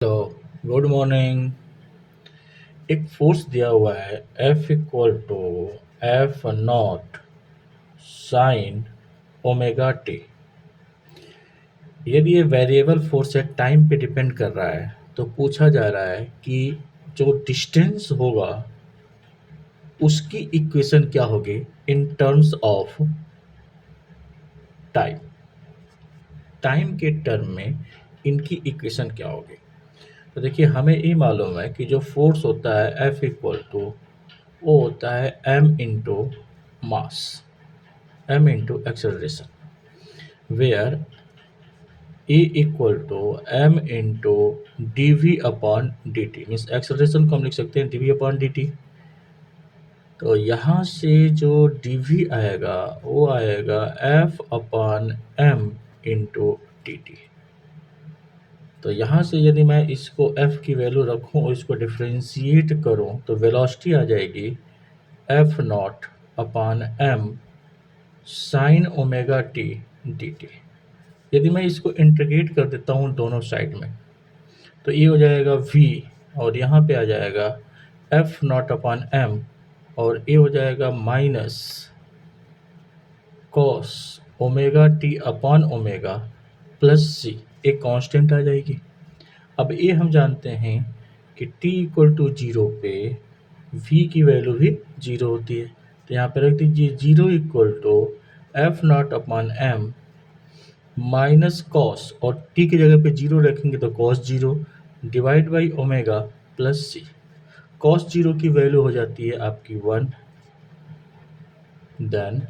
Hello, good morning. एक force दिया हुआ है F equal to F naught sine omega T. यदि ये वेरिएबल फोर्स है, टाइम पे डिपेंड कर रहा है, तो पूछा जा रहा है कि जो डिस्टेंस होगा उसकी इक्वेशन क्या होगी in terms of time. Time के टर्म में इनकी इक्वेशन क्या होगी। तो देखिए, हमें ये मालूम है कि जो फोर्स होता है F इक्वल टू वो होता है m into mass, m into acceleration, where e equal to m into D V upon D T. Means acceleration को हम लिख सकते हैं D V upon D T. तो यहाँ से जो डी वी आएगा वो आएगा f upon m into D T. तो यहाँ से यदि मैं इसको f की वैल्यू रखूँ और इसको डिफ्रेंशिएट करूँ तो वेलोसिटी आ जाएगी f not upon m sign omega T D T. यदि मैं इसको इंटीग्रेट कर देता हूँ दोनों साइड में तो ये हो जाएगा v, और यहाँ पे आ जाएगा f नॉट अपॉन m, और ये हो जाएगा minus cos omega T upon omega plus C, एक कांस्टेंट आ जाएगी। अब ये हम जानते हैं कि t इक्वल टू जीरो पे v की वैल्यू भी जीरो होती है। तो यहाँ पे रख दीजिए zero equal to F naught upon m minus cos, और टी की जगह पे जीरो रखेंगे तो cos zero divide by omega plus C. Cos zero की वैल्यू हो जाती है आपकी 1, देन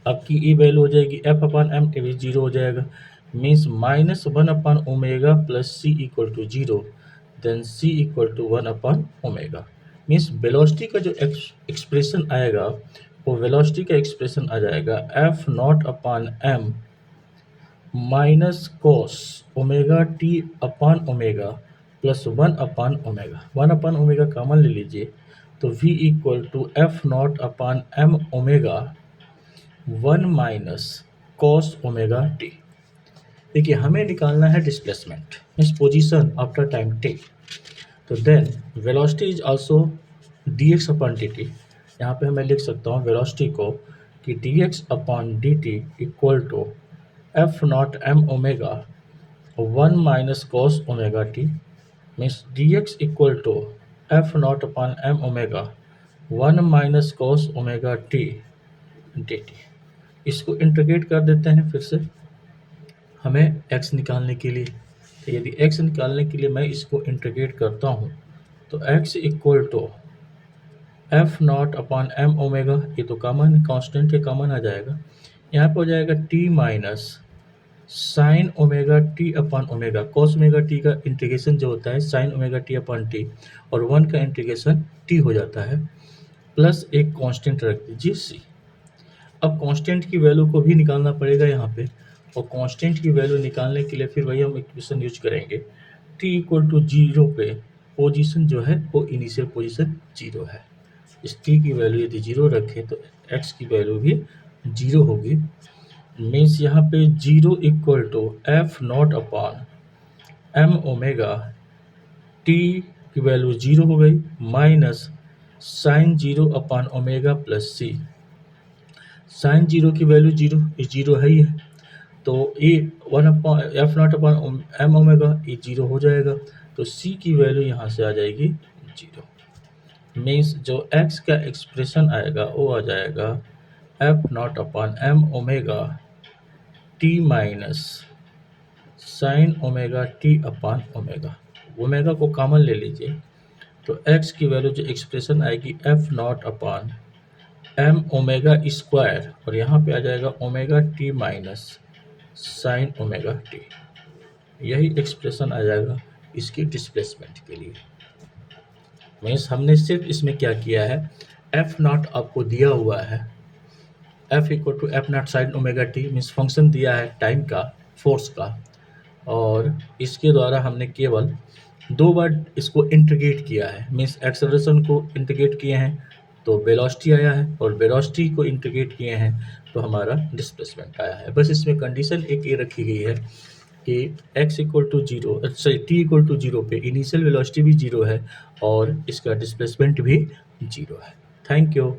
आपकी ई वैल्यू हो जाएगी एफ अपॉन एम, ये भी जीरो हो जाएगा। Means minus 1 upon omega plus C equal to zero, then C equal to 1 upon omega. Means velocity का जो एक्सप्रेशन आएगा वो वेलोसिटी का एक्सप्रेशन आ जाएगा F naught upon M minus cos omega T upon omega plus 1 upon omega. 1 upon omega common ले लीजिए तो v equal to F naught upon M omega 1 minus cos omega t. देखिए, हमें निकालना है displacement means position after time t. तो then velocity is also d x upon D t. यहाँ पे मैं लिख सकता हूँ वेलोसिटी को कि d x upon D T equal to F naught M omega 1 minus cos omega T. Means D X equal to F naught upon M omega 1 minus cos omega T D T. इसको integrate कर देते हैं फिर से हमें x निकालने के लिए। तो यदि x निकालने के लिए मैं इसको इंटीग्रेट करता हूँ तो x equal to F naught upon M omega, ये तो कॉमन कांस्टेंट के कॉमन आ जाएगा। यहाँ पे हो जाएगा t minus sine omega T upon omega. Cos omega T का इंटीग्रेशन जो होता है sine omega T upon T, और 1 का इंटीग्रेशन t हो जाता है, प्लस एक कांस्टेंट रख दीजिए c। अब कांस्टेंट की वैल्यू को भी निकालना पड़ेगा यहाँ पे, और कांस्टेंट की वैल्यू निकालने के लिए फिर वही हम इक्वेशन यूज करेंगे। t इक्वल टू जीरो पे पोजीशन जो है वो इनिशियल पोजीशन जीरो है। इस t की वैल्यू यदि जीरो रखें तो x की वैल्यू भी जीरो होगी। मीन्स यहाँ पे zero equal to F naught upon M omega, t की वैल्यू जीरो हो गई, minus sine zero upon omega plus C. Sine zero की वैल्यू जीरो, ये जीरो है ही है, तो ये 1 upon F naught upon M omega ये जीरो हो जाएगा। तो सी की वैल्यू यहाँ से आ जाएगी जीरो। मीन्स जो एक्स का एक्सप्रेशन आएगा वो आ जाएगा F naught upon M omega T minus sine omega T upon omega. Omega को कॉमन ले लीजिए तो एक्स की वैल्यू जो एक्सप्रेशन आएगी F naught upon M omega square, और यहाँ पे आ जाएगा omega T minus sine omega T. यही एक्सप्रेशन आ जाएगा इसकी डिस्प्लेसमेंट के लिए। मीन्स हमने सिर्फ इसमें क्या किया है, एफ नॉट आपको दिया हुआ है, F equal to F naught sine omega T, means function दिया है टाइम का, फोर्स का, और इसके द्वारा हमने केवल दो बार इसको इंटीग्रेट किया है। मीन्स एक्सेलरेशन को इंटीग्रेट किए हैं तो वेलोसिटी आया है, और वेलोसिटी को इंटीग्रेट किए हैं तो हमारा डिस्प्लेसमेंट आया है। बस इसमें कंडीशन एक ये रखी गई है कि x equal to zero sorry t equal to zero पे इनिशियल वेलोसिटी भी जीरो है और इसका डिस्प्लेसमेंट भी जीरो है। Thank you.